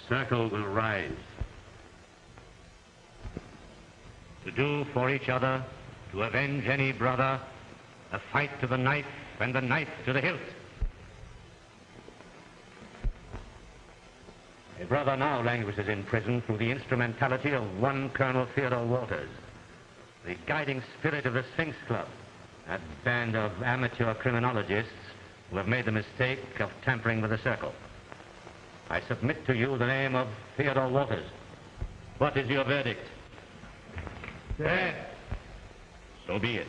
circle will rise. To do for each other, to avenge any brother, a fight to the knife and the knife to the hilt. A brother now languishes in prison through the instrumentality of one Colonel Theodore Walters, the guiding spirit of the Sphinx Club, that band of amateur criminologists who have made the mistake of tampering with the circle. I submit to you the name of Theodore Walters. What is your verdict? Death. So be it.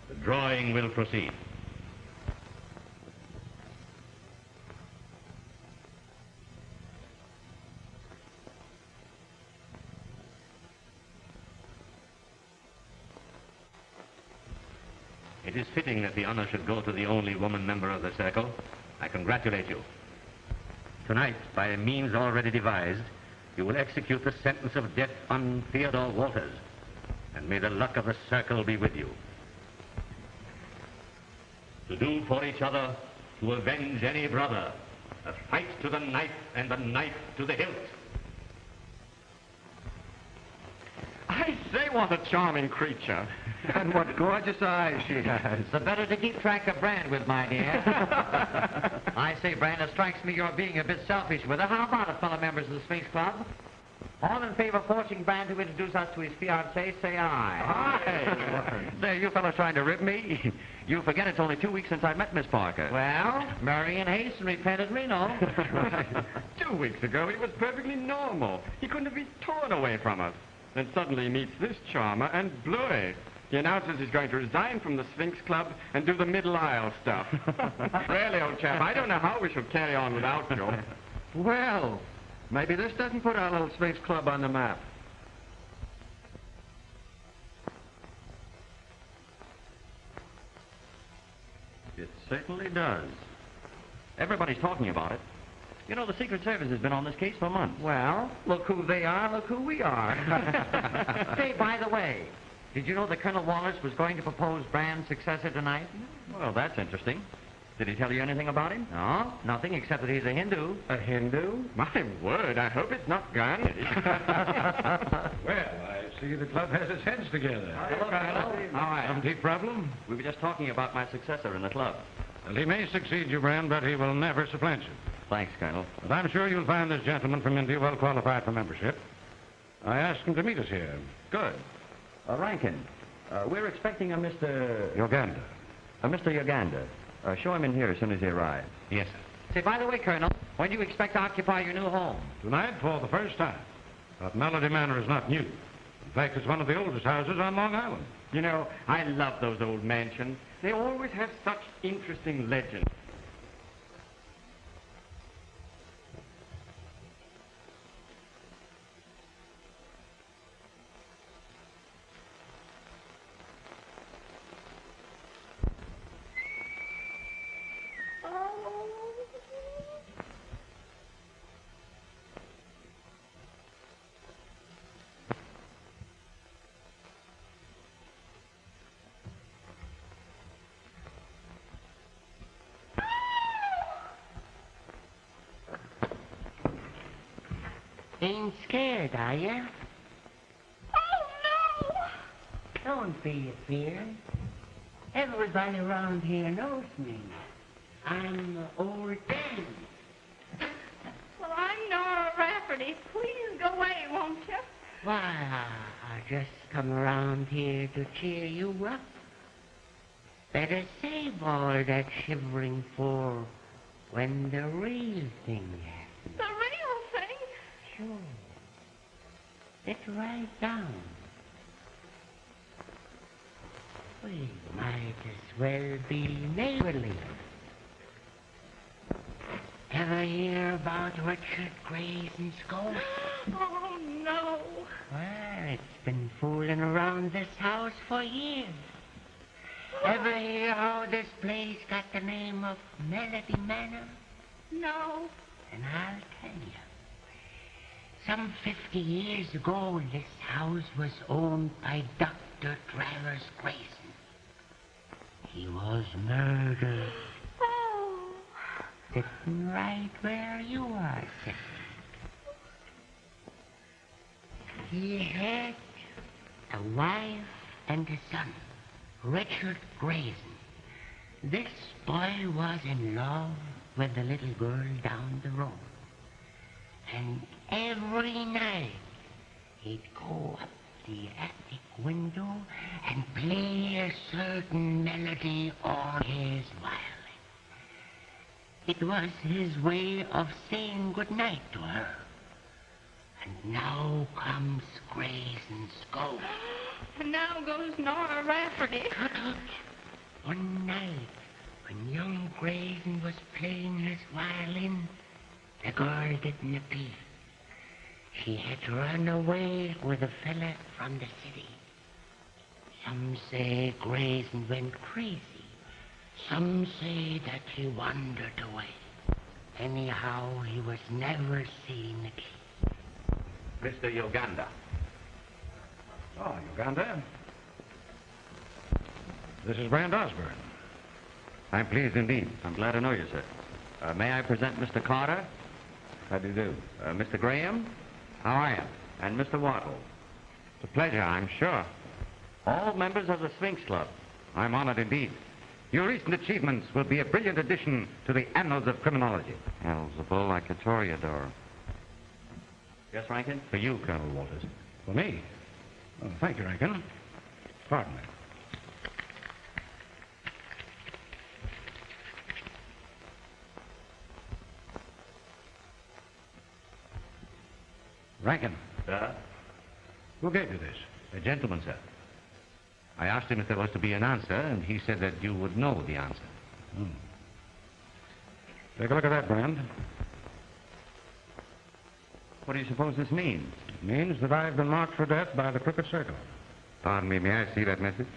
The drawing will proceed. It is fitting that the honor should go to the only woman member of the circle. I congratulate you. Tonight, by a means already devised, you will execute the sentence of death on Theodore Walters. And may the luck of the circle be with you. To do for each other, to avenge any brother, a fight to the knife and the knife to the hilt. I say, what a charming creature. And what gorgeous eyes she has. The better to keep track of Brand with, my dear. I say, Brand, it strikes me you're being a bit selfish with her. How about it, fellow members of the Sphinx Club? All in favor of forcing Brand to introduce us to his fiancée, say aye. Aye. Say, you fellows trying to rip me? You forget it's only 2 weeks since I met Miss Parker. Well, marry in haste and repent at Reno. Right. 2 weeks ago, he was perfectly normal. He couldn't have been torn away from us. Then suddenly he meets this charmer and blurry. He announces he's going to resign from the Sphinx Club and do the Middle Isle stuff. Really, old chap, I don't know how we shall carry on without you. Well, maybe this doesn't put our little Sphinx Club on the map. It certainly does. Everybody's talking about it. You know, the Secret Service has been on this case for months. Well, look who they are, look who we are. Say, by the way, did you know that Colonel Wallace was going to propose Brand's successor tonight? Well, that's interesting. Did he tell you anything about him? No, nothing except that he's a Hindu. A Hindu? My word, I hope it's not Gandhi. Well, I see the club has its heads together. Hello, Colonel. All right. Some deep problem? We were just talking about my successor in the club. Well, he may succeed you, Brand, but he will never supplant you. Thanks, Colonel. But I'm sure you'll find this gentleman from India well qualified for membership. I asked him to meet us here. Good. Rankin, we're expecting a Mr. Uganda. Mr. Uganda. Show him in here as soon as he arrives. Yes, sir. Say, by the way, Colonel, when do you expect to occupy your new home? Tonight, for the first time. But Melody Manor is not new. In fact, it's one of the oldest houses on Long Island. You know, I love those old mansions. They always have such interesting legends. Ain't scared, are you? Oh, no! Don't be afeard. Everybody around here knows me. I'm Old Dan. Well, I'm Nora Rafferty. Please go away, won't you? Why, I just come around here to cheer you up. Better save all that shivering for when the real thing happens. The real thing? Sure. Sit right down. We might as well be neighborly. Ever hear about Richard Grayson's ghost? Oh, no. Well, it's been fooling around this house for years. Ever hear how this place got the name of Melody Manor? No. And I'll tell you. Some 50 years ago, this house was owned by Dr. Travers Grayson. He was murdered. Oh. sitting right where you are sitting. He had a wife and a son, Richard Gleason. This boy was in love with the little girl down the road. And every night he'd go up the attic window and play a certain melody on his violin. It was his way of saying good night to her. And now comes Grayson's ghost. And now goes Nora Rafferty. Tut, tut. One night, when young Grayson was playing his violin, the girl didn't appear. She had run away with a fella from the city. Some say Grayson went crazy. Some say that he wandered away. Anyhow, he was never seen again. Mr. Uganda. Oh, Uganda. This is Brand Osborne. I'm pleased indeed. I'm glad to know you, sir. May I present Mr. Carter? How do you do? Mr. Graham? How are you? And Mr. Waddle. It's a pleasure, I'm sure. All members of the Sphinx Club. I'm honored indeed. Your recent achievements will be a brilliant addition to the annals of criminology. Annals of bull like a toreador. Yes, Rankin? For you, Colonel Walters. For me? Oh, thank you, Rankin. Pardon me. Rankin, Sir? who gave you this? A gentleman, sir. I asked him if there was to be an answer, and he said that you would know the answer. Take a look at that, Brand. What do you suppose this means? It means that I've been marked for death by the Crooked Circle. Pardon me, may I see that message?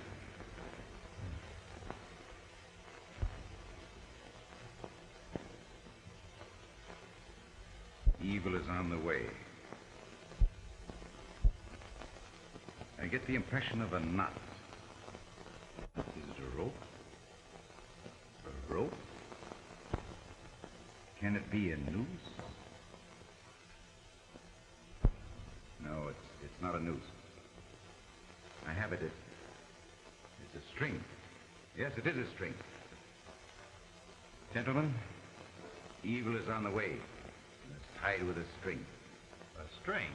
Evil is on the way. I get the impression of a knot. Is it a rope? A rope? Can it be a noose? No, it's not a noose. I have it. It's a string. Yes, it is a string. Gentlemen, evil is on the way. And it's tied with a string. A string?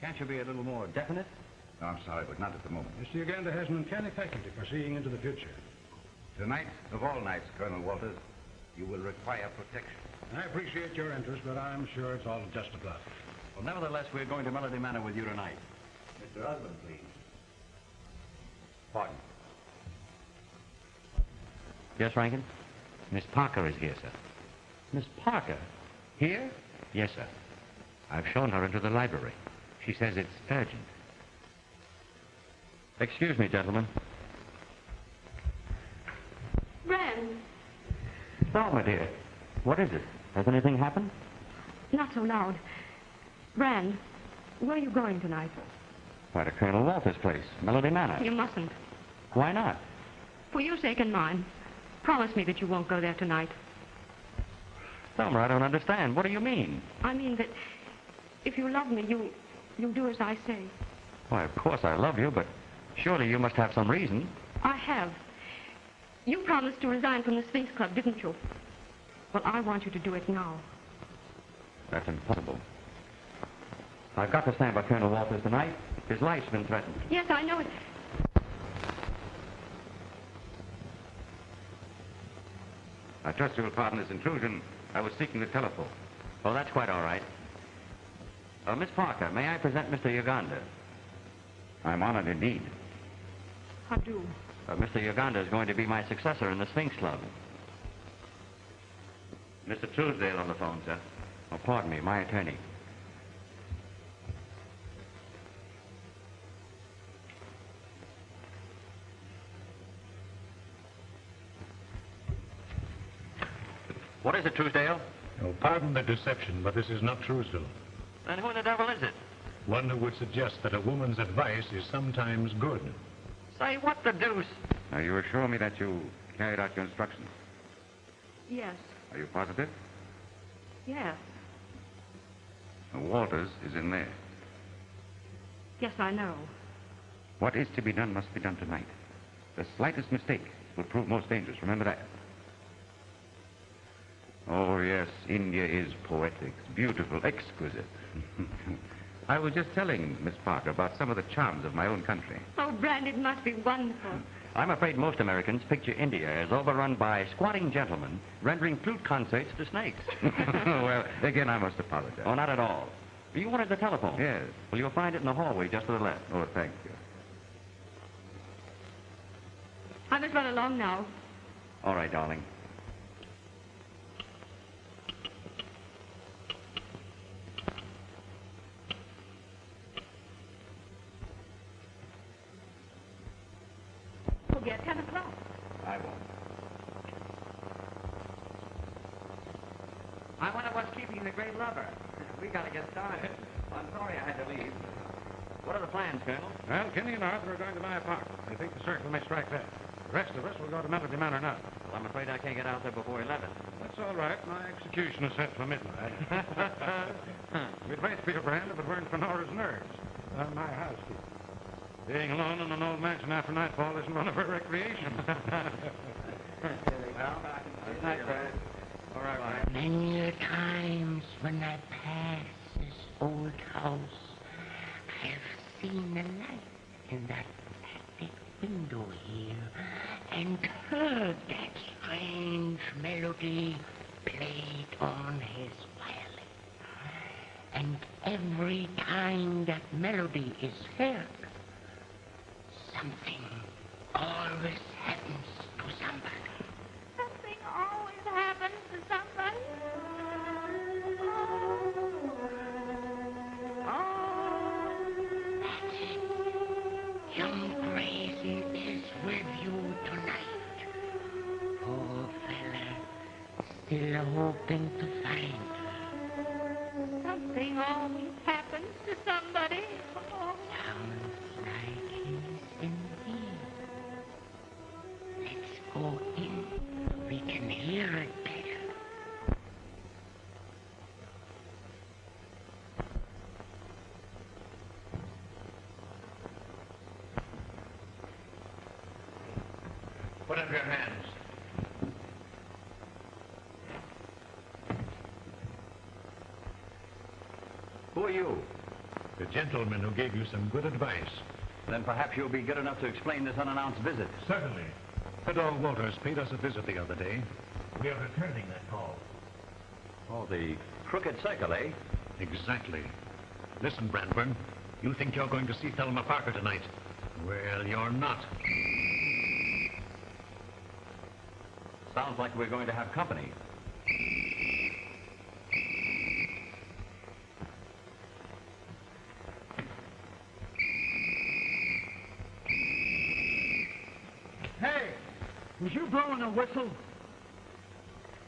Can't you be a little more definite? No, I'm sorry, but not at the moment. Mr. Uganda has an uncanny faculty for seeing into the future. Tonight, of all nights, Colonel Walters, you will require protection. I appreciate your interest, but I'm sure it's all just a bluff. Well, nevertheless, we're going to Melody Manor with you tonight. Mr. Husband, please. Pardon. Yes, Rankin? Miss Parker is here, sir. Miss Parker? Here? Yes, sir. I've shown her into the library. She says it's urgent. Excuse me, gentlemen. Brand, Oh, my dear. What is it? Has anything happened? Not so loud. Brand, where are you going tonight? Why, to Colonel Walters' place, Melody Manor. You mustn't. Why not? For your sake and mine. Promise me that you won't go there tonight. Thelma, I don't understand. What do you mean? I mean that if you love me, you'll do as I say. Why, of course I love you, but surely you must have some reason. I have. You promised to resign from the Sphinx Club, didn't you? Well, I want you to do it now. That's impossible. I've got to stand by Colonel Walters tonight. His life's been threatened. Yes, I know it. I trust you will pardon this intrusion. I was seeking the telephone. Oh, that's quite all right. Miss Parker, may I present Mr. Uganda? I'm honored indeed. I do. Mr. Uganda is going to be my successor in the Sphinx Club. Mr. Truesdale on the phone, sir. Oh, pardon me, my attorney. What is it, Truesdale? Oh, pardon the deception, but this is not Truesdale. Then who the devil is it? One who would suggest that a woman's advice is sometimes good. Say, what the deuce? Now, you assure me that you carried out your instructions? Yes. Are you positive? Yes. Walters is in there. Yes, I know. What is to be done must be done tonight. The slightest mistake will prove most dangerous. Remember that. Oh, yes, India is poetic, beautiful, exquisite. I was just telling Miss Parker about some of the charms of my own country. Oh, Brand, it must be wonderful. I'm afraid most Americans picture India as overrun by squatting gentlemen rendering flute concerts to snakes. Well, again, I must apologize. Oh, not at all. You wanted the telephone? Yes. Well, you'll find it in the hallway just to the left. Oh, thank you. I must run along now. All right, darling. Forget 10 o'clock. I won't. I wonder what's keeping the great lover. We gotta get started. I'm sorry I had to leave. What are the plans, Colonel? Well, Kinney and Arthur are going to my apartment. I think the circle may strike there. The rest of us will go to Melody Manor now. Well, I'm afraid I can't get out there before 11. That's all right. My execution is set for midnight. We'd both feel Brand if it weren't for Nora's nerves. My housekeeper. Being alone in an old mansion after nightfall isn't one of her recreations. Good night, Brad. All right, Ryan. Many a times when I pass this old house, I have seen the light in that attic window here and heard that strange melody played on his violin. And every time that melody is heard, something always happens to somebody. Something always happens to somebody. That's it. Young Grayson is with you tonight. Poor fella, still hoping to find her. Something always happens to somebody. Oh. Sounds like he's in here. Let's go in. We can hear it better. Put up your hands. Who are you? The gentleman who gave you some good advice. Then perhaps you'll be good enough to explain this unannounced visit. Certainly. Fedor Walters paid us a visit the other day. We are returning that call. Oh, the crooked circle, eh? Exactly. Listen, Brandburn. You think you're going to see Thelma Parker tonight. Well, you're not. Sounds like we're going to have company. Hey, was you blowing a whistle?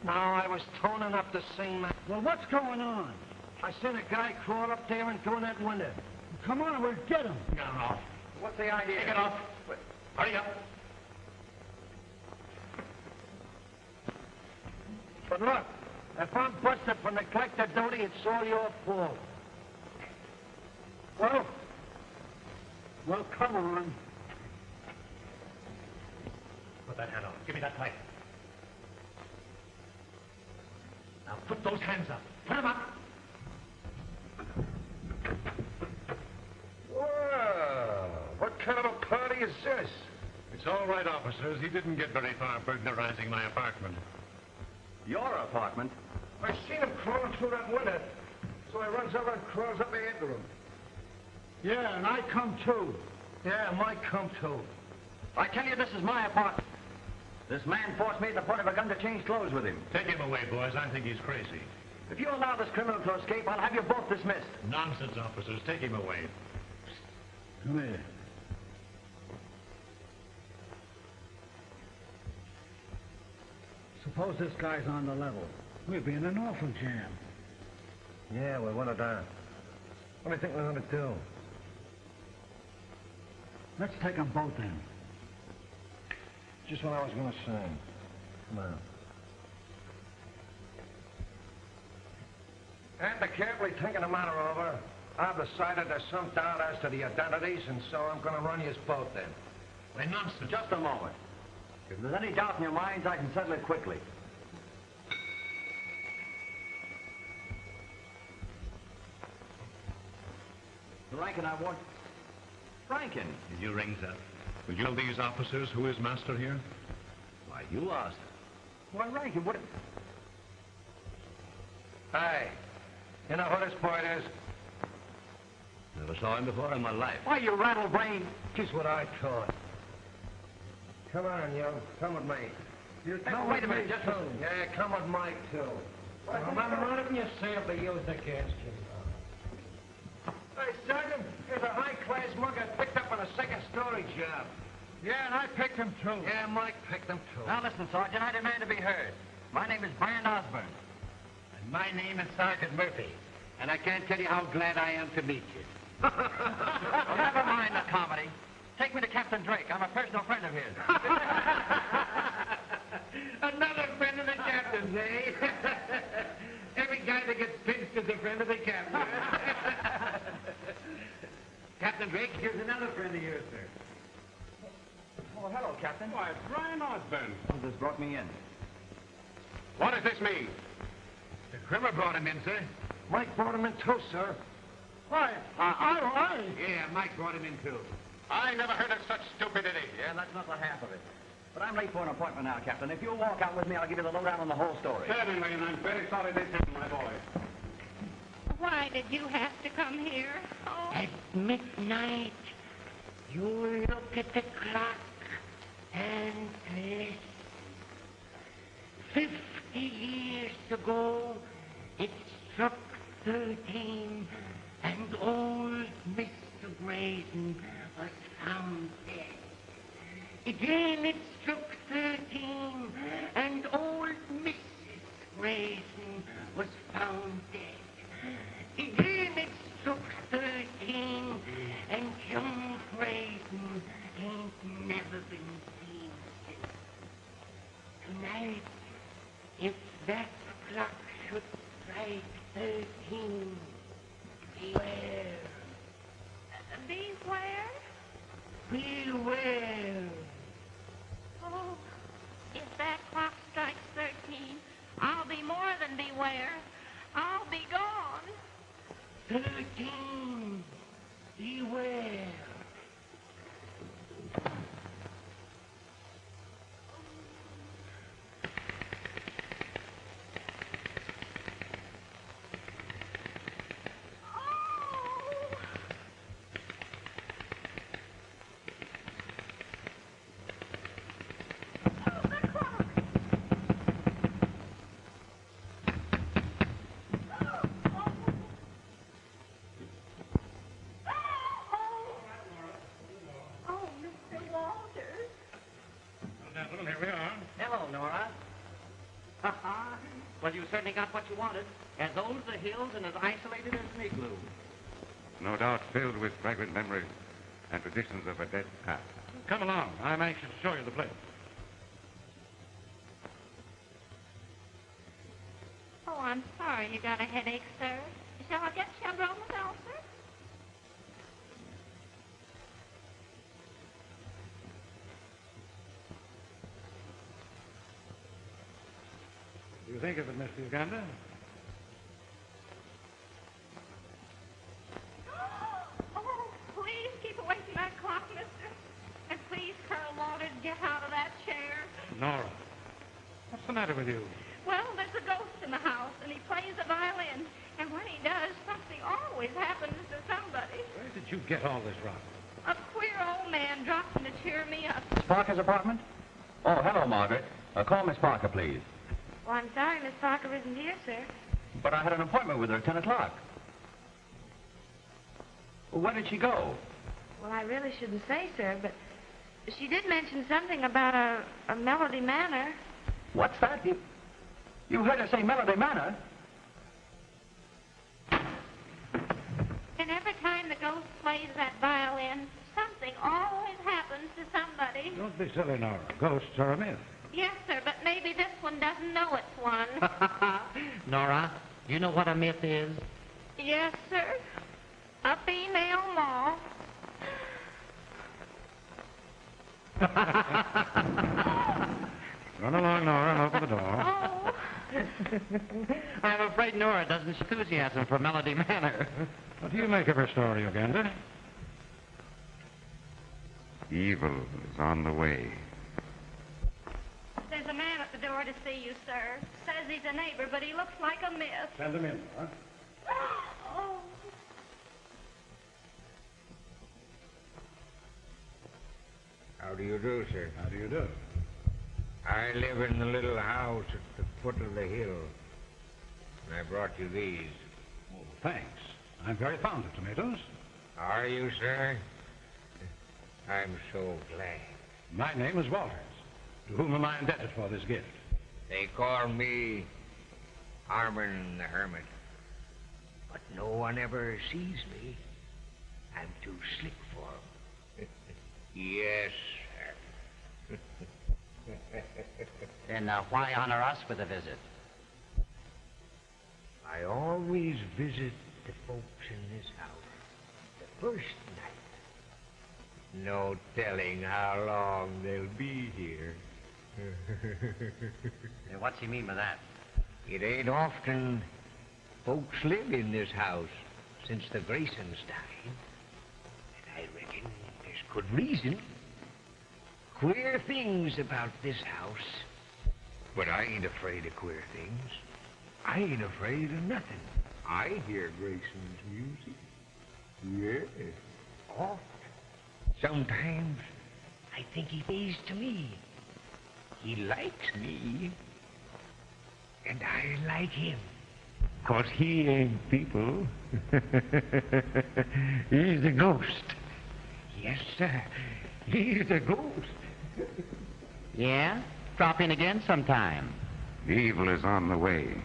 No, I was toning up the scene. Well, what's going on? I seen a guy crawl up there and go in that window. Come on, we'll get him. No. What's the idea? Take it off. Hurry up. But look, if I'm busted for neglect of duty, it's all your fault. Well, come on. Put that hand on. Give me that pipe. Now put those hands up. Put them up. Whoa, what kind of a party is this? It's all right, officers. He didn't get very far burglarizing my apartment. Your apartment? I seen him crawling through that window. So I runs over and crawls up after him. Yeah, and I come too. Yeah, might come too. I tell you, this is my apartment. This man forced me at the point of a gun to change clothes with him. Take him away, boys. I think he's crazy. If you allow this criminal to escape, I'll have you both dismissed. Nonsense, officers. Take him away. Come here. Suppose this guy's on the level. We'll be in an awful jam. Yeah, we want it down. What do you think we're going to do? Let's take them both in. Just what I was going to say. Come on. After carefully thinking the matter over, I've decided there's some doubt as to the identities, and so I'm going to run you both then. Why, nonsense. Just a moment. If there's any doubt in your minds, I can settle it quickly. Rankin, I want... Rankin! Did you ring, Zeth? Will you tell these officers who is master here? Why, you asked. Why, Rankin, what... Hey, you know who this boy is? Never saw him before in my life. Why, you rattle-brain? Just what I thought. Come on, you. Come with me. No, wait a minute, just too. Yeah, come with Mike, too. Remember anything you say will be used against you. Hey, Sergeant, here's a high-class mug I picked up on a second-story job. Yeah, and I picked him, too. Yeah, Mike picked them, too. Now listen, Sergeant, I demand to be heard. My name is Brian Osborne. And my name is Sergeant Murphy. And I can't tell you how glad I am to meet you. Well, never mind the comedy. Take me to Captain Drake. I'm a personal friend of his. Another friend of the captain's, eh? Every guy that gets pinched is a friend of the captain. Captain Drake, here's another friend of yours, sir. Oh, hello, Captain. Why, it's Brian Osborne. Oh, this brought me in. What does this mean? The Grimmer brought him in, sir. Mike brought him in, too, sir. Why, I... Yeah, Mike brought him in, too. I never heard of such stupidity. Yeah, that's not the half of it. But I'm late for an appointment now, Captain. If you'll walk out with me, I'll give you the lowdown on the whole story. Certainly, and I'm very sorry this happened, my boy. Why did you have to come here? Oh. At midnight, you look at the clock and listen. 50 years ago, it struck 13, and old Mr. Grayson was found dead. Again, it struck 13, and old Mrs. Grayson was found dead. Again, it struck 13, and young Grayson ain't never been seen since. Tonight, if that clock should strike 13, beware. Beware? Beware. Oh, if that clock strikes 13, I'll be more than beware. I'll be gone. 13. Beware. Well, you certainly got what you wanted. As old as the hills and as isolated as an igloo. No doubt filled with fragrant memories and traditions of a dead past. Come along. I'm anxious to show you the place. Oh, I'm sorry you got a headache, sir. Shall I get you a bromo's ulcer? Do you think of it, Mr. Uganda? Oh, please keep away from that clock, mister. And please, Colonel Walters, get out of that chair. Nora, what's the matter with you? Well, there's a ghost in the house, and he plays the violin. And when he does, something always happens to somebody. Where did you get all this rock? A queer old man drops in to cheer me up. Miss Parker's apartment? Oh, hello, Margaret. Call Miss Parker, please. Well, I'm sorry Miss Parker isn't here, sir. But I had an appointment with her at 10 o'clock. Where did she go? Well, I really shouldn't say, sir, but she did mention something about a Melody Manor. What's that? You heard her say Melody Manor? And every time the ghost plays that violin, something always happens to somebody. Don't be silly, Nora. Ghosts are a myth. Yes, sir, but maybe this one doesn't know it's one. Nora, You know what a myth is? Yes, sir. A female moth. Run along, Nora, and open the door. Oh. I'm afraid Nora doesn't show enthusiasm for Melody Manor. What do you make of her story, Uganda? Evil is on the way. There's a man at the door to see you, sir. Says he's a neighbor, but he looks like a myth. Send him in, Nora. Oh. How do you do, sir? How do you do? I live in the little house at the foot of the hill. And I brought you these. Oh, thanks. I'm very fond of tomatoes. Are you, sir? I'm so glad. My name is Walters. To whom am I indebted for this gift? They call me Harmon the Hermit. But no one ever sees me. I'm too slick for 'em. Yes, sir. Then why honor us with a visit? I always visit the folks in this house the first night. No telling how long they'll be here. What's he mean by that? It ain't often folks live in this house since the Gleasons died. And I reckon there's good reason. Queer things about this house. But I ain't afraid of queer things. I ain't afraid of nothing. I hear Grayson's music. Yes. Oft. Sometimes I think he plays to me. He likes me. And I like him. 'Cause he ain't people. He's a ghost. Yes, sir. He's a ghost. Yeah? Drop in again sometime. Evil is on the way.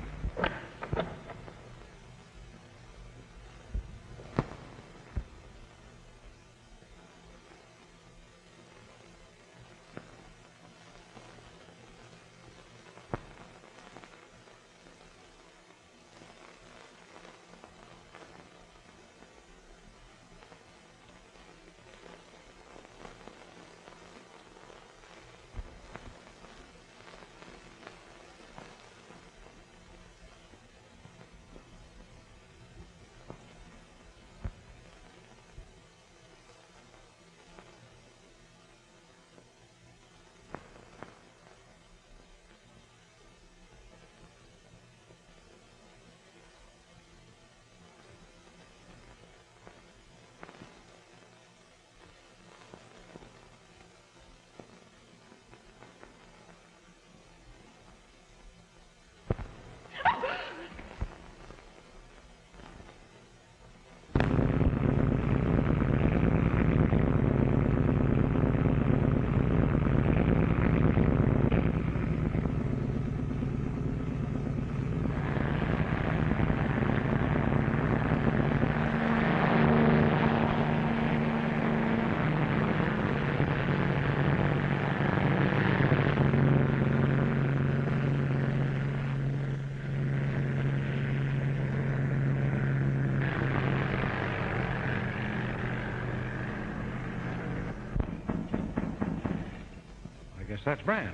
That's Bran.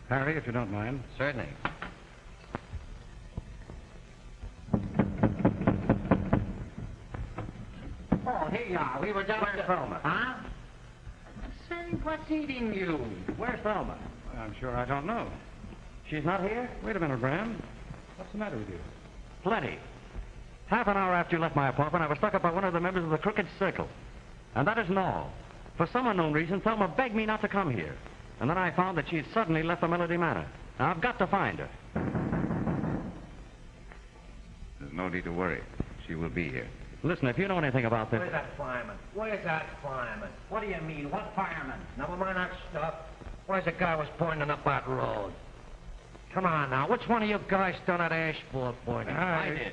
Harry, if you don't mind. Certainly. Oh, here you are. We were down Where's Thelma? Huh? Say, what's eating you? Where's Thelma? I'm sure I don't know. She's not here? Wait a minute, Bran. What's the matter with you? Plenty. Half an hour after you left my apartment, I was stuck up by one of the members of the Crooked Circle. And that isn't all. For some unknown reason, Thelma begged me not to come here. And then I found that she had suddenly left the Melody Manor. Now, I've got to find her. There's no need to worry. She will be here. Listen, if you know anything about this... Where's that fireman? Where's that fireman? What do you mean? What fireman? Never mind that stuff. Where's the guy who was pointing up that road? Come on now. Which one of you guys done that ashboard pointing? I did.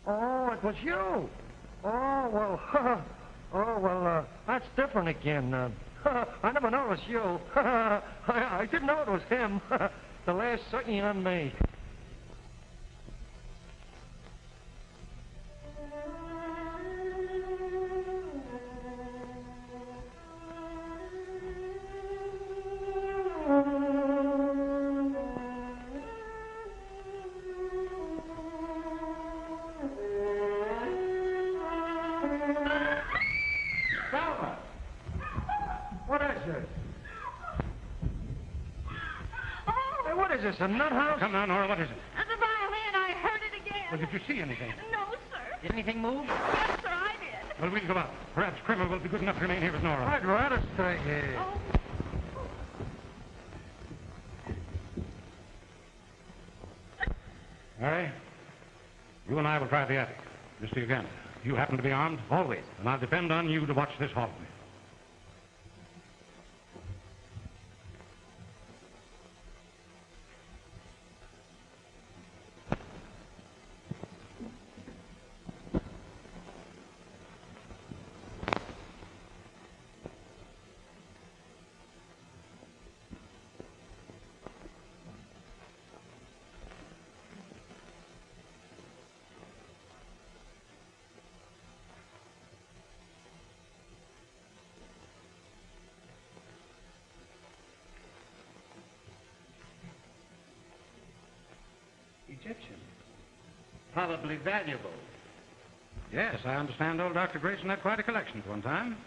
Oh, it was you. Oh, well, that's different again. I never noticed you. I didn't know it was him. The last sucking on me. Is this a nut house? Come now, Nora, what is it? The violin, I heard it again. Well, did you see anything? No, sir. Did anything move? Yes, sir, I did. Well, we'll go out. Perhaps Kramer will be good enough to remain here with Nora. I'd rather stay here. Oh. Harry, you and I will try the attic. Mr. Uganda, you happen to be armed? Always. And I'll depend on you to watch this hallway. Egyptian. Probably valuable. Yes, I understand old Dr. Grayson had quite a collection at one time.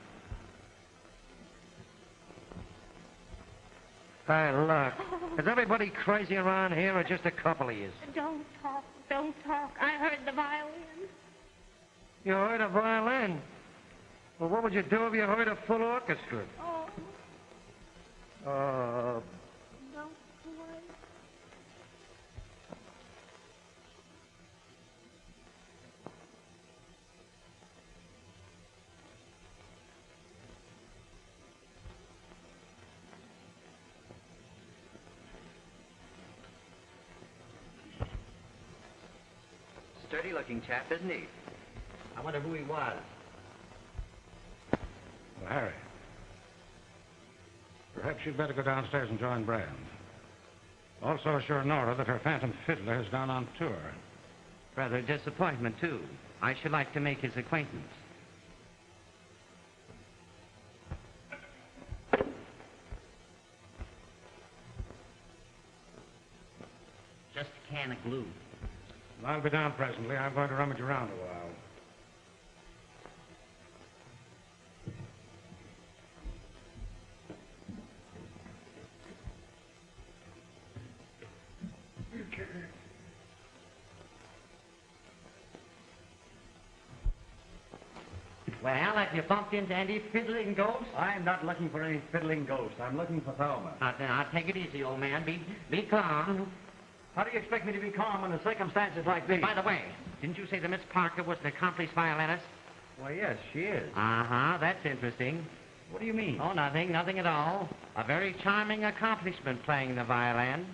Hey, look. Is everybody crazy around here or just a couple of you? Don't talk. Don't talk. I heard the violin. You heard a violin? Well, what would you do if you heard a full orchestra? Oh. Don't play. Sturdy-looking chap, isn't he? I wonder who he was. Well, Harry, perhaps you'd better go downstairs and join Brand. Also assure Nora that her phantom fiddler has gone on tour. Rather a disappointment, too. I should like to make his acquaintance. Just a can of glue. I'll be down presently. I'm going to rummage around a while. Well, have you bumped into any fiddling ghosts? I'm not looking for any fiddling ghost. I'm looking for Thelma. Now, take it easy, old man. Be calm. How do you expect me to be calm under circumstances like these? By the way, didn't you say that Miss Parker was an accomplished violinist? Why, yes, she is. Uh-huh, that's interesting. What do you mean? Oh, nothing at all. A very charming accomplishment playing the violin.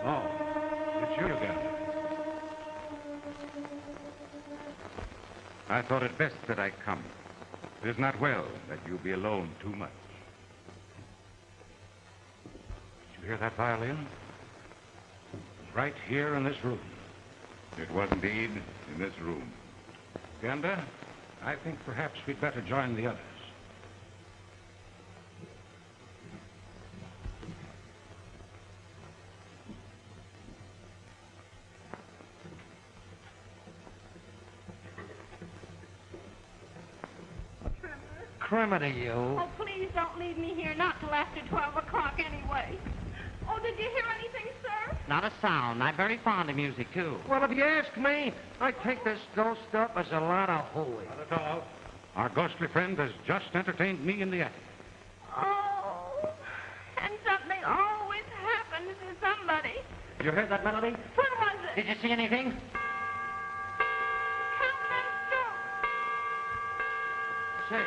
Oh, it's you again. I thought it best that I come. It is not well that you be alone too much. Did you hear that violin? It's right here in this room. It was indeed in this room. Ganda, I think perhaps we'd better join the others. Criminal to you. Oh, please don't leave me here, not till after 12 o'clock anyway. Oh, did you hear anything, sir? Not a sound. I'm very fond of music, too. Well, if you ask me, I take this ghost stuff as a lot of hooey. Not at all. Our ghostly friend has just entertained me in the attic. Oh, and something always happens to somebody. somebody. You heard that melody? Where was it? Did you see anything? Count them strokes. 6,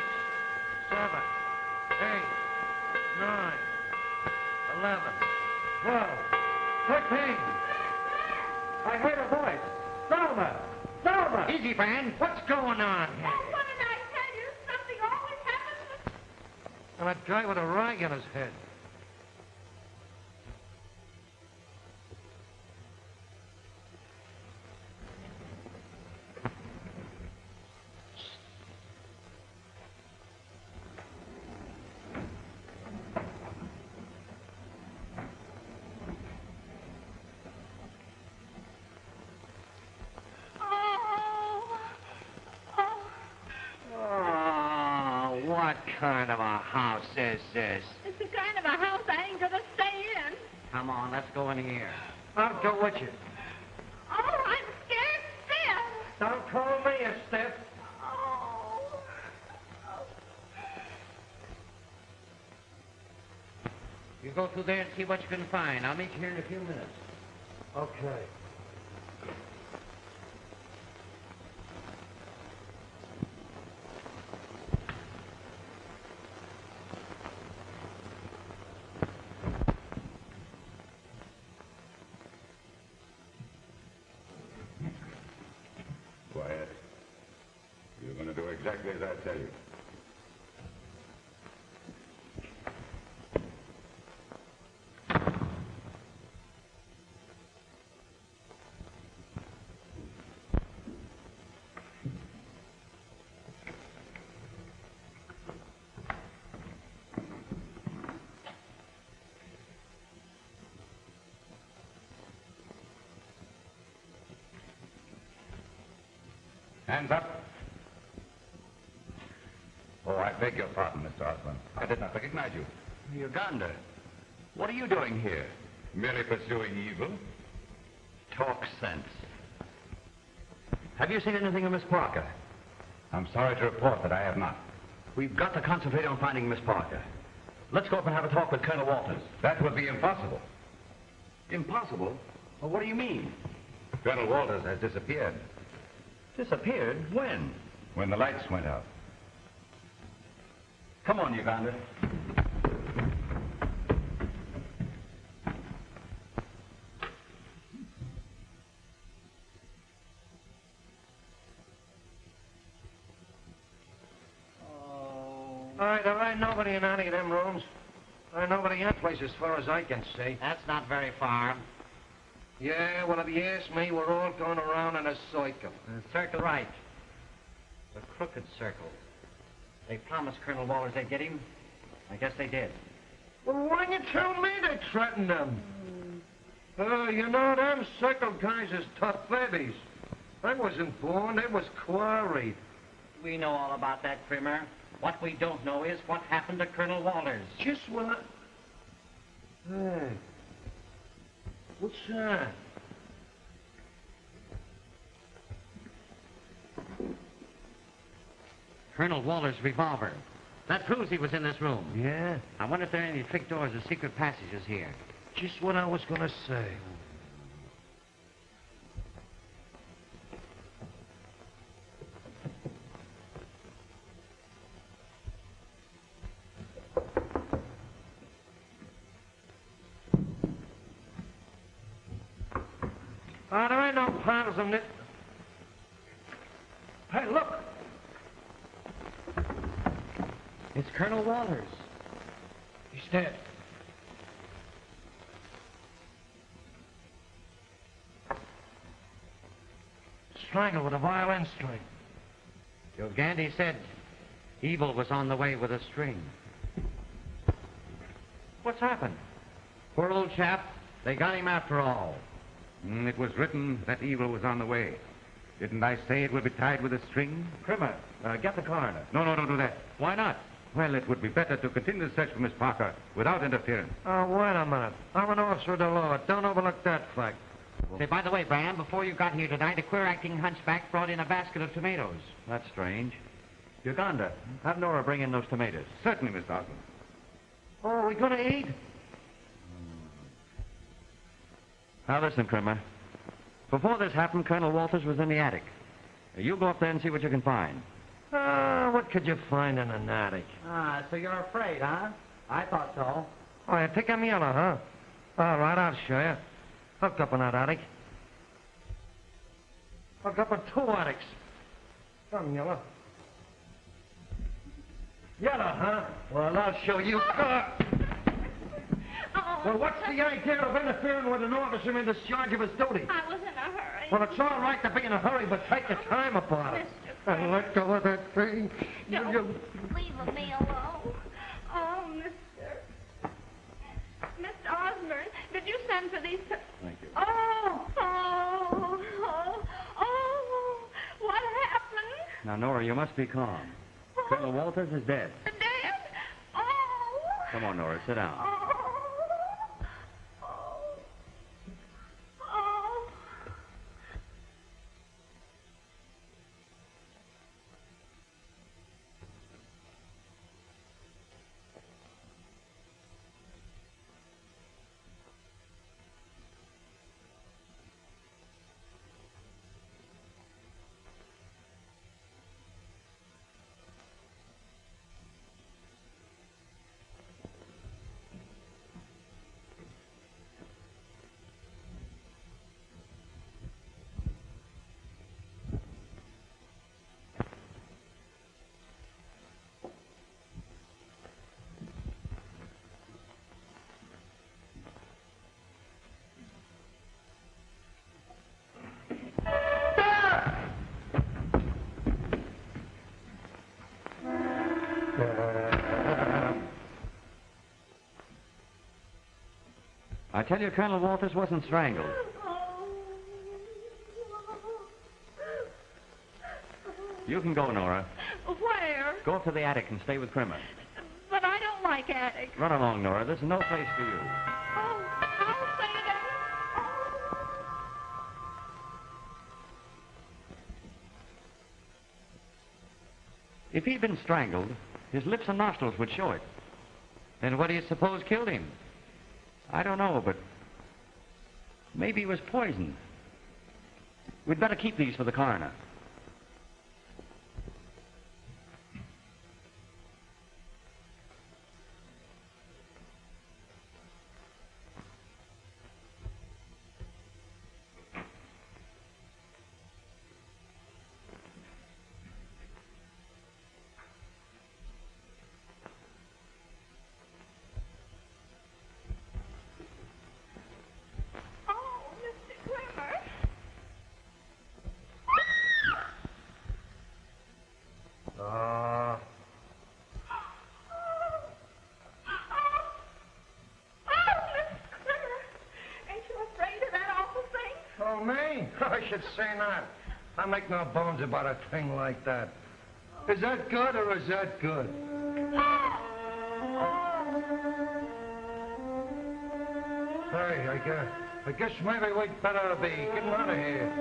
7, 8, 9, 11, 12, 13. I heard a voice. Selma! Selma! Easy, Fran. What's going on? Oh, what did I tell you? Something always happens with... And that guy with a rag on his head. Oh, what kind of a house is this? It's the kind of a house I ain't gonna stay in. Come on, let's go in here. I'll go with you. Oh, I'm scared stiff. Don't call me a stiff. Oh. You go through there and see what you can find. I'll meet you here in a few minutes. Okay. Quiet. You're going to do exactly as I tell you. Hands up. Oh, I beg your pardon, Mr. Osborne. I did not recognize you. Uganda, what are you doing here? Merely pursuing evil. Talk sense. Have you seen anything of Miss Parker? I'm sorry to report that I have not. We've got to concentrate on finding Miss Parker. Let's go up and have a talk with Colonel Walters. That would be impossible. Impossible? Well, what do you mean? Colonel Walters has disappeared. Disappeared? When? When the lights went out. Come on, Uganda. All right, there ain't nobody in any of them rooms. There ain't nobody in that place as far as I can see. That's not very far. Yeah, well, if you ask me, we're all going around in a circle. Circle right. The crooked circle. They promised Colonel Walters they'd get him. I guess they did. Well, why you tell me they threatened them? You know, them circle guys is tough babies. I wasn't born, they was quarried. We know all about that, Trimmer. What we don't know is what happened to Colonel Walters. Just what? Hey. What's that? Colonel Walters' revolver. That proves he was in this room. Yeah? I wonder if there are any trick doors or secret passages here. Just what I was gonna say. There ain't no piles in it. Hey, look! It's Colonel Walters. He's dead. Strangled with a violin string. Joe Gandy said evil was on the way with a string. What's happened? Poor old chap. They got him after all. It was written that evil was on the way. Didn't I say it would be tied with a string? Trimmer, get the coroner. No, don't do that. Why not? Well, it would be better to continue the search for Miss Parker without interference. Oh, wait a minute. I'm an officer of the law. Don't overlook that fact. Say, by the way, Bram, before you got here tonight, a queer-acting hunchback brought in a basket of tomatoes. That's strange. Uganda, have Nora bring in those tomatoes. Certainly, Miss Osmond. Oh, are we gonna eat? Now listen, Krimmer. Before this happened, Colonel Walters was in the attic. You go up there and see what you can find. What could you find in an attic? So you're afraid, huh? I thought so. Oh, you think I'm yellow, huh? All right, I'll show you. Hook up in that attic. Hook up in 2 attics. Come, yellow. Yellow, huh? Well, I'll show you. Well, what's the idea of interfering with an officer in discharge of his duty? I was in a hurry. Well, it's all right to be in a hurry, but take your time about it. And let go of that thing. Don't leave me alone. Oh, Mr. Osborne, did you send for these... Thank you. Oh, what happened? Now, Nora, you must be calm. Colonel Walters is dead. Dead? Oh. Come on, Nora, sit down. Oh. I tell you, Colonel Walters wasn't strangled. You can go, Nora. Where? Go up to the attic and stay with Krimmer. But I don't like attics. Run along, Nora. This is no place for you. Oh, I'll say that. If he'd been strangled, his lips and nostrils would show it. Then what do you suppose killed him? I don't know, but maybe he was poisoned. We'd better keep these for the coroner. Oh, me? I should say not. I make no bones about a thing like that. Is that good or is that good? Hey, I guess maybe we'd better be getting out of here.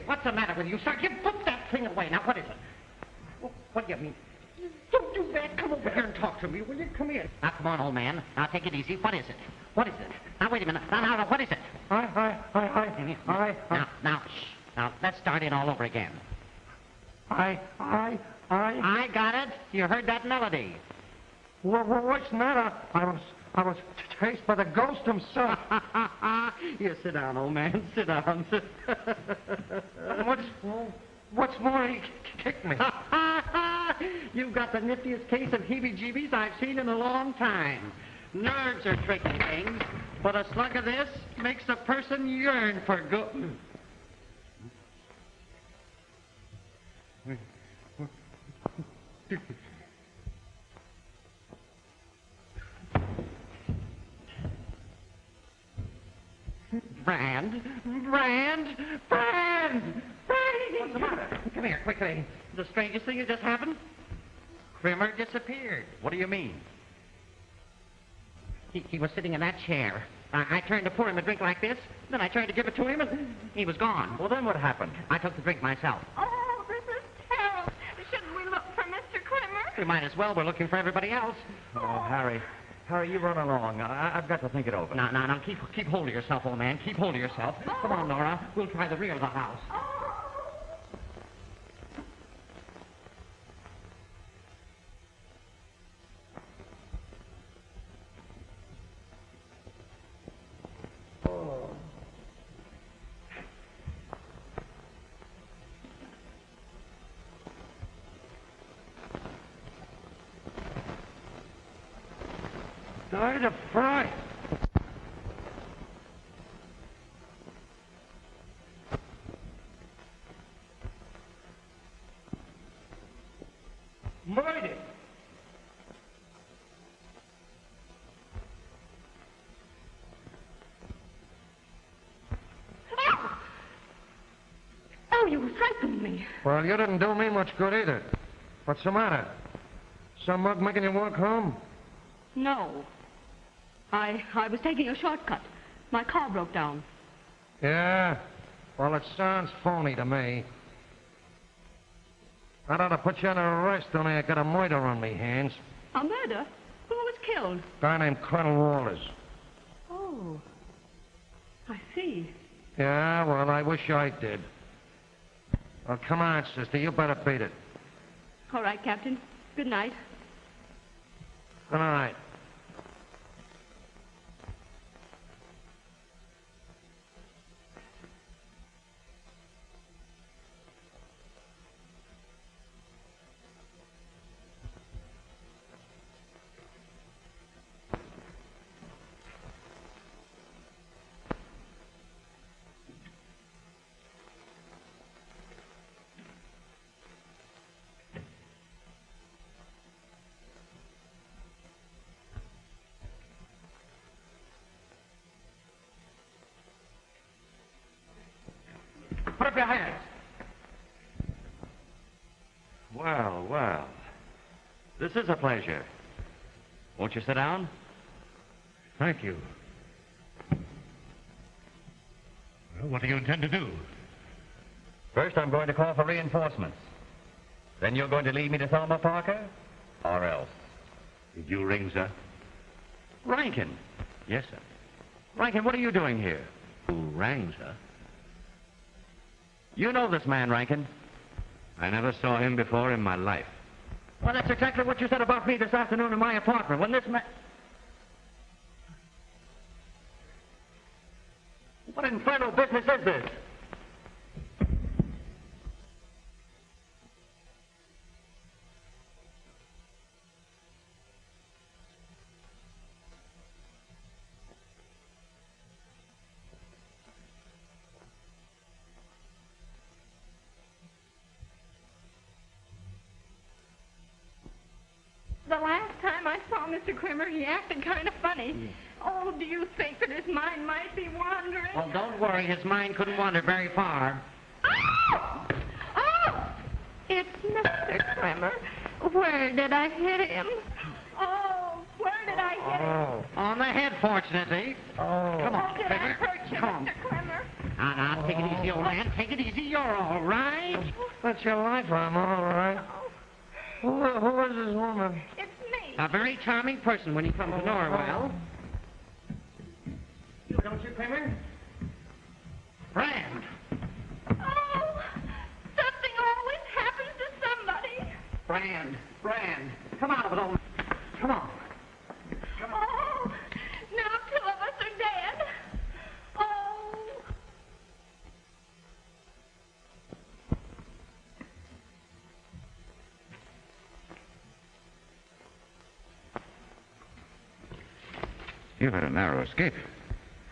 What's the matter with you, sir? You put that thing away. Now, what is it? What do you mean? Don't do that. Come over here and talk to me, will you? Come here. Now, come on, old man. Now, take it easy. What is it? What is it? Now, wait a minute. Now, what is it? Now, shh. Now, let's start in all over again. I got it. You heard that melody. What's the matter? I was chased by the ghost himself. You sit down, old man. Sit down. What's more, he kicked me. You've got the niftiest case of heebie-jeebies I've seen in a long time. Nerves are tricky things, but a slug of this makes a person yearn for good. Brand! Brand! Brand! What's the matter? Come here, quickly. The strangest thing that just happened. Krimmer disappeared. What do you mean? He was sitting in that chair. I turned to pour him a drink like this. Then I tried to give it to him, and he was gone. Well, then what happened? I took the drink myself. Oh, this is terrible. Shouldn't we look for Mr. Krimmer? We might as well. We're looking for everybody else. Oh, Harry. Harry, you run along. I've got to think it over. No. Keep hold of yourself, old man. Keep hold of yourself. Come on, Nora. We'll try the rear of the house. Died of fright. Murdered. Oh, you frightened me. Well, you didn't do me much good either. What's the matter? Some mug making you walk home? No. I was taking a shortcut. My car broke down. Yeah? Well, it sounds phony to me. I ought to put you under arrest, only I got a murder on me hands. A murder? Who was killed? Guy named Colonel Walters. Oh. I see. Yeah, well, I wish I did. Well, come on, sister. You better beat it. All right, Captain. Good night. Good night. Put up your hands. Well. This is a pleasure. Won't you sit down? Thank you. Well, what do you intend to do? First, I'm going to call for reinforcements. Then you're going to lead me to Thelma Parker? Or else? Did you ring, sir? Rankin. Yes, sir. Rankin, what are you doing here? Who rang, sir? You know this man, Rankin. I never saw him before in my life. Well, that's exactly what you said about me this afternoon in my apartment. When this man... What infernal business is this? The last time I saw Mr. Krimmer, he acted kind of funny. Oh, do you think that his mind might be wandering? Well, don't worry. His mind couldn't wander very far. Oh! Oh! It's Mr. Krimmer. Where did I hit him? Oh, where did I hit him? On the head, fortunately. Oh. Come on, Did I Krimmer. hurt you, Come on. Mr. Krimmer? Now, take it easy, old man. Take it easy. You're all right. That's your life, I'm all right. Who is this woman? It's me. A very charming person when you come to know her well. Don't you, Krimmer? Brand. Oh, something always happens to somebody. Brand. Come out of it, old man. Come on. Oh, now two of us are dead. Oh. You've had a narrow escape.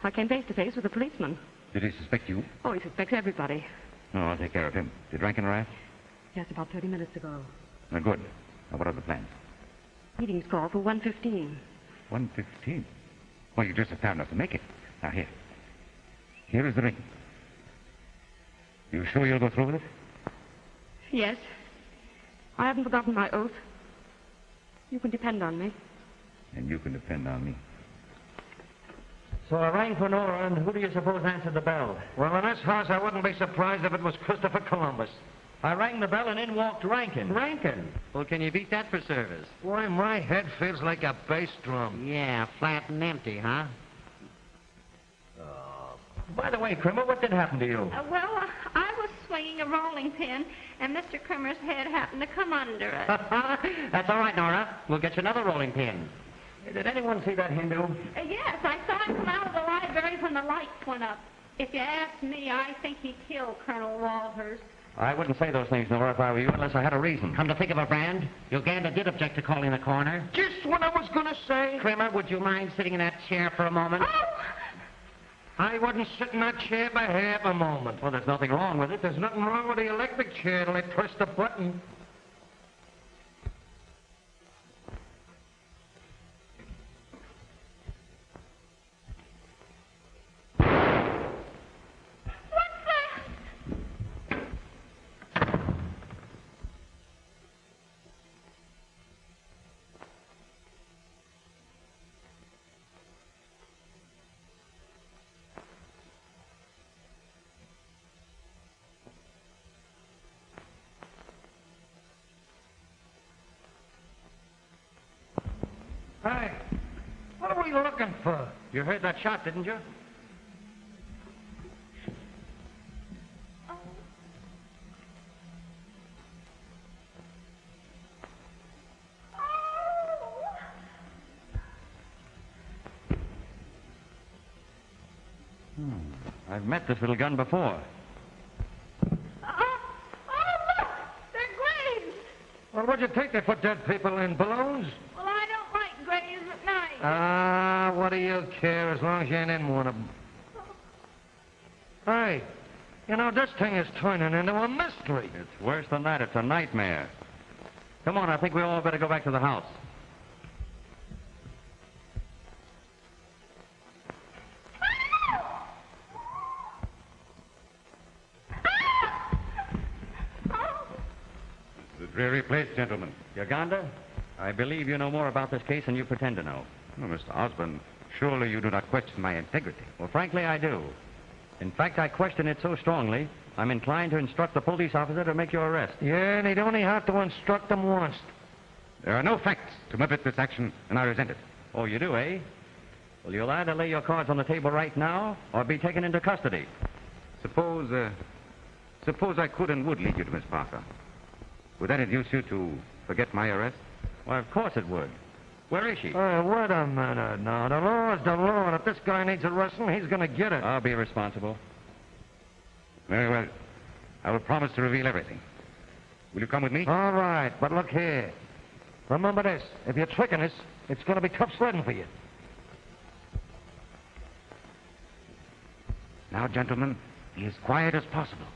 I came face to face with a policeman. Did he suspect you? Oh, he suspects everybody. No, I'll take care of him. Did Rankin arrive? Yes, about 30 minutes ago. Good. Now, what are the plans? Meeting's called for 1:15. 1:15. Well, you just have time enough to make it. Now, here. Here is the ring. You sure you'll go through with it? Yes. I haven't forgotten my oath. You can depend on me. And you can depend on me. So I rang for Nora, and who do you suppose answered the bell? Well, in this house, I wouldn't be surprised if it was Christopher Columbus. I rang the bell, and in walked Rankin. Rankin? Well, can you beat that for service? Why, my head feels like a bass drum. Yeah, flat and empty, huh? By the way, Krimmer, what did happen to you? I was swinging a rolling pin, and Mr. Krimmer's head happened to come under it. That's all right, Nora. We'll get you another rolling pin. Did anyone see that Hindu? Yes, I saw him come out of the library when the lights went up. If you ask me, I think he killed Colonel Walhurst. I wouldn't say those things, Nora, if I were you, unless I had a reason. Come to think of it, Brand, Uganda did object to calling the coroner. Just what I was going to say. Krimmer, would you mind sitting in that chair for a moment? Oh! I wouldn't sit in that chair by half a moment. Well, there's nothing wrong with it. There's nothing wrong with the electric chair till I press the button. Hey, what are we looking for? You heard that shot, didn't you? I've met this little gun before. Look! They're graves! Well, what'd you take to put dead people in? Balloons? Well, I don't like graves at night. Ah, what do you care as long as you ain't in one of them? Hey, you know, this thing is turning into a mystery. It's worse than that. It's a nightmare. Come on, I think we all better go back to the house. It's a dreary place, gentlemen. Uganda, I believe you know more about this case than you pretend to know. Oh, Mr. Osborne, surely you do not question my integrity. Well, frankly, I do. In fact, I question it so strongly, I'm inclined to instruct the police officer to make your arrest. Yeah, and he'd only have to instruct them once. There are no facts to motivate this action, and I resent it. Oh, you do, eh? Well, you'll either lay your cards on the table right now or be taken into custody. Suppose I could and would lead you to Miss Parker. Would that induce you to forget my arrest? Why, of course it would. Where is she? Wait a minute now. The law's the law, and if this guy needs arresting, he's going to get it. I'll be responsible. Very well. I will promise to reveal everything. Will you come with me? All right, but look here. Remember this. If you're tricking us, it's going to be tough sledding for you. Now, gentlemen, be as quiet as possible.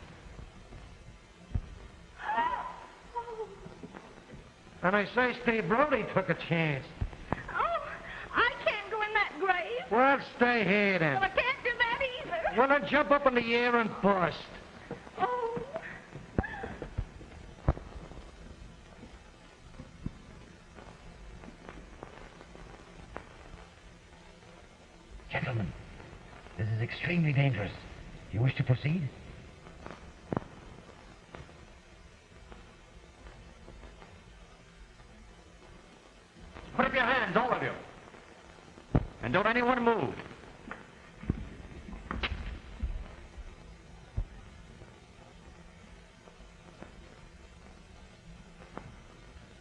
And I say Steve Brody took a chance. Oh, I can't go in that grave. Well, stay here then. Well, I can't do that either. Well, then jump up in the air and bust. Oh. Gentlemen, this is extremely dangerous. You wish to proceed? Put up your hands, all of you. And don't anyone move.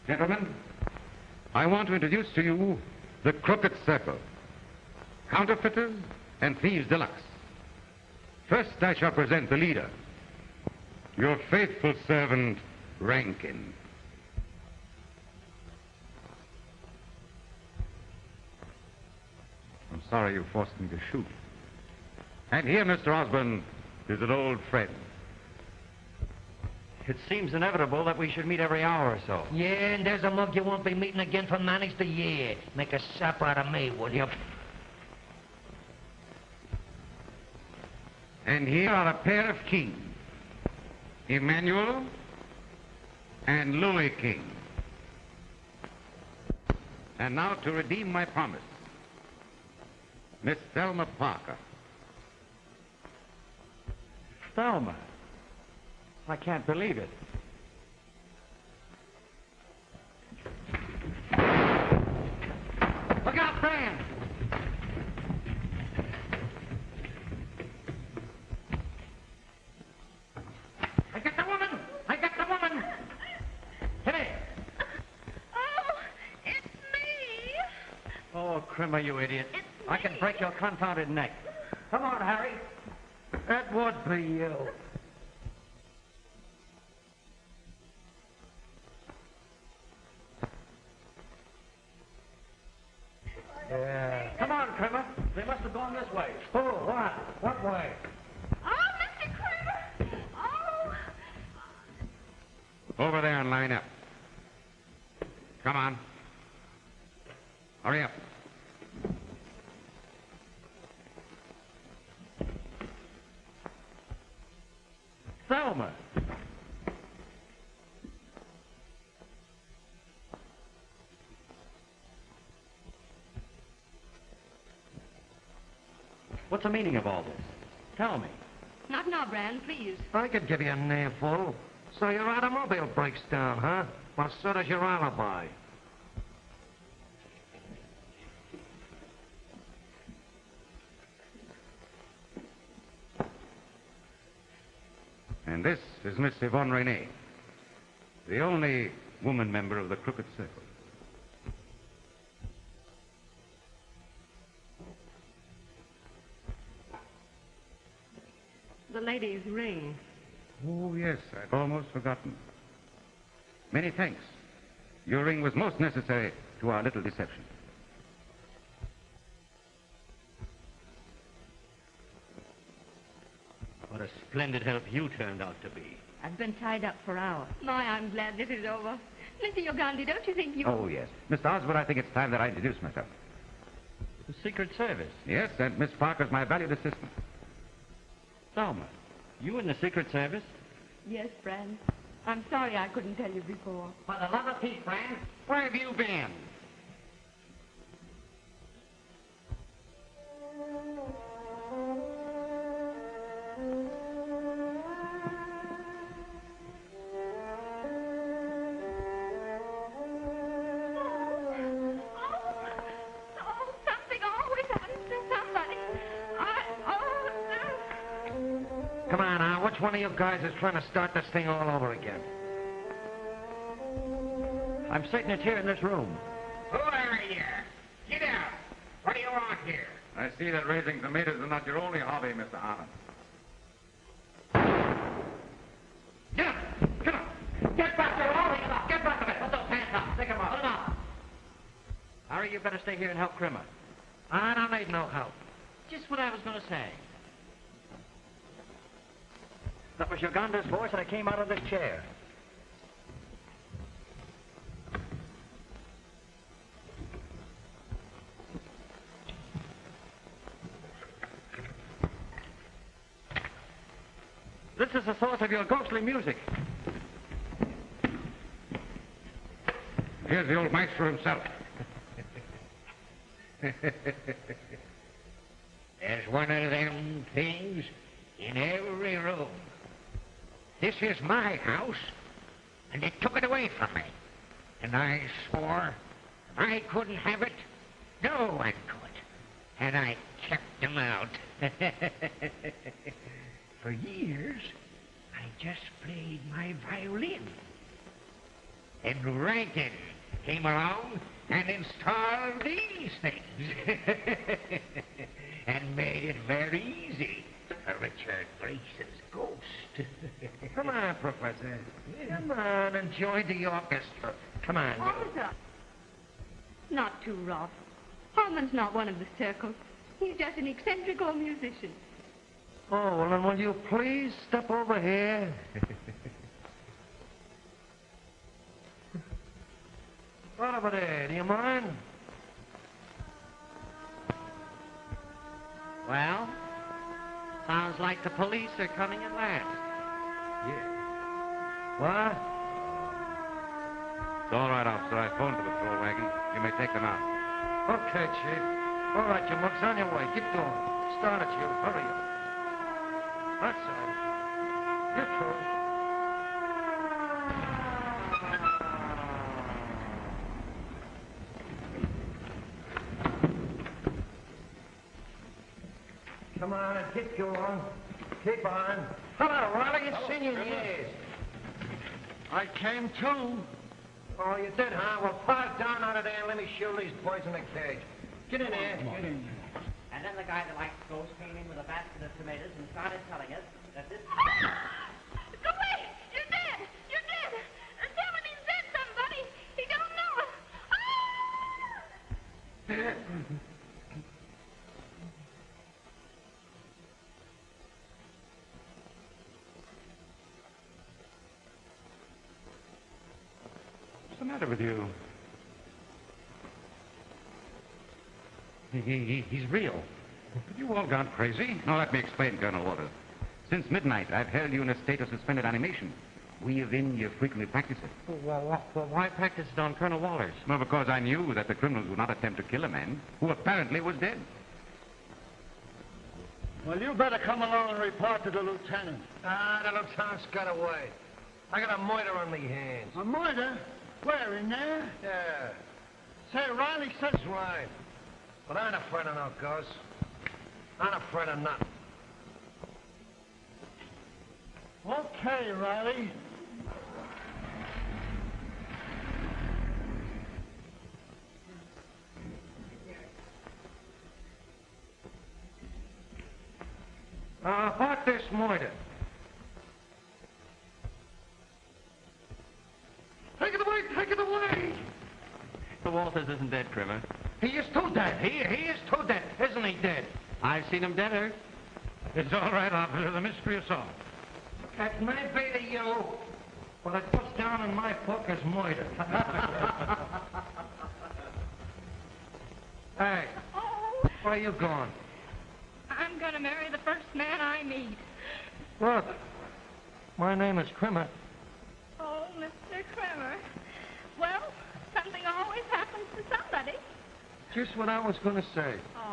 Gentlemen, I want to introduce to you the Crooked Circle. Counterfeiters and thieves deluxe. First, I shall present the leader. Your faithful servant, Rankin. I'm sorry you forced me to shoot. And here, Mr. Osborne, is an old friend. It seems inevitable that we should meet every hour or so. Yeah, and there's a mug you won't be meeting again for managed the year. Make a sap out of me, will you? And here are a pair of kings, Emmanuel and Louis King. And now to redeem my promise, Miss Thelma Parker. Thelma. I can't believe it. Look out, Brand! I got the woman! I got the woman! Hit it! Oh, it's me. Oh, Crimmer, you idiot. It's I can break your confounded neck. Come on, Harry. That would be you. Yeah. Come on, Crimmer. They must have gone this way. Oh, what? What way? Oh, Mr. Kramer. Oh. Over there and line up. Come on. Hurry up. Thelma. What's the meaning of all this? Tell me. Not now, Brand, please. I could give you a nailful. So your automobile breaks down, huh? Well, so does your alibi. And this is Miss Yvonne Renee, the only woman member of the Crooked Circle. The lady's ring. Oh, yes, I'd almost forgotten. Many thanks. Your ring was most necessary to our little deception. What a splendid help you turned out to be. I've been tied up for hours. My, I'm glad this is over. Mr. Ugandi, don't you think you... Oh, yes. Mr. Oswald, I think it's time that I introduce myself. The Secret Service. Yes, and Miss Parker's my valued assistant. Thelma, you in the Secret Service? Yes, Brand. I'm sorry I couldn't tell you before. For the love of Pete, Brand, where have you been? Oh, something always happens to somebody. Come on, now. Which one of you guys is trying to start this thing all over again? I'm certain it's here in this room. Who are you? Get out. What do you want here? I see that raising tomatoes is not your only hobby, Mr. Harlan. Get up! Get up! Get back there, all of you! Get back of it! Put those hands up! Stick 'em up! Put 'em up! Harry, you better stay here and help Crimmer. I don't need no help. Just what I was going to say. That was Uganda's voice, and I came out of this chair. This is the source of your ghostly music. Here's the old maestro himself. There's one of them things in every room. This is my house, and they took it away from me. And I swore if I couldn't have it, no one could. And I kept them out. For years, I just played my violin. And Rankin came along and installed these things. And made it very easy for Richard Gleason's ghost. Come on, Professor. Come on and join the orchestra. Come on. Officer. Not too rough. Harmon's not one of the circle. He's just an eccentric old musician. Oh, well, then will you please step over here? Right over there. Do you mind? Well, Sounds like the police are coming at last. Yeah. What? It's all right, officer. I phoned the patrol wagon. You may take them out. Okay, Chief. All right, you mugs, on your way. Get going. Start it, you. Hurry up. That's all right. You're through. Come on, keep going. Keep on. Hello, Riley. It's seen you in years. I came too. Oh, you did, huh? Well, park down out of there and let me show these boys in the cage. Get in there. Get in there. And then the guy that likes ghosts came in with a basket of tomatoes and started telling us that this... Go away! You're dead! You're dead! Tell him he's dead, somebody! He don't know it! What's the matter with you? He's real. Have you all gone crazy? Now, let me explain, Colonel Waters. Since midnight, I've held you in a state of suspended animation. We of India frequently practice it. Well, why practice it on Colonel Walters? Well, because I knew that the criminals would not attempt to kill a man who apparently was dead. Well, you better come along and report to the lieutenant. Ah, the lieutenant's got away. I got a murder on me hands. A murder? Where, in there? Yeah, Say, Riley says... that's right. But I ain't afraid of no ghosts. I ain't afraid of nothing. Okay, Riley. What this murder? Take it away! Take it away! The Walters isn't dead, Trimmer. He is too dead. He is too dead. Isn't he dead? I've seen him deader. It's all right, officer. The mystery is solved. That may be to you, but it puts down in my book as murder. Hey, Oh, where you going? I'm gonna marry the first man I meet. Look, my name is Trimmer. Oh, Mr. Kramer. Well, something always happens to somebody. Just what I was going to say. Oh,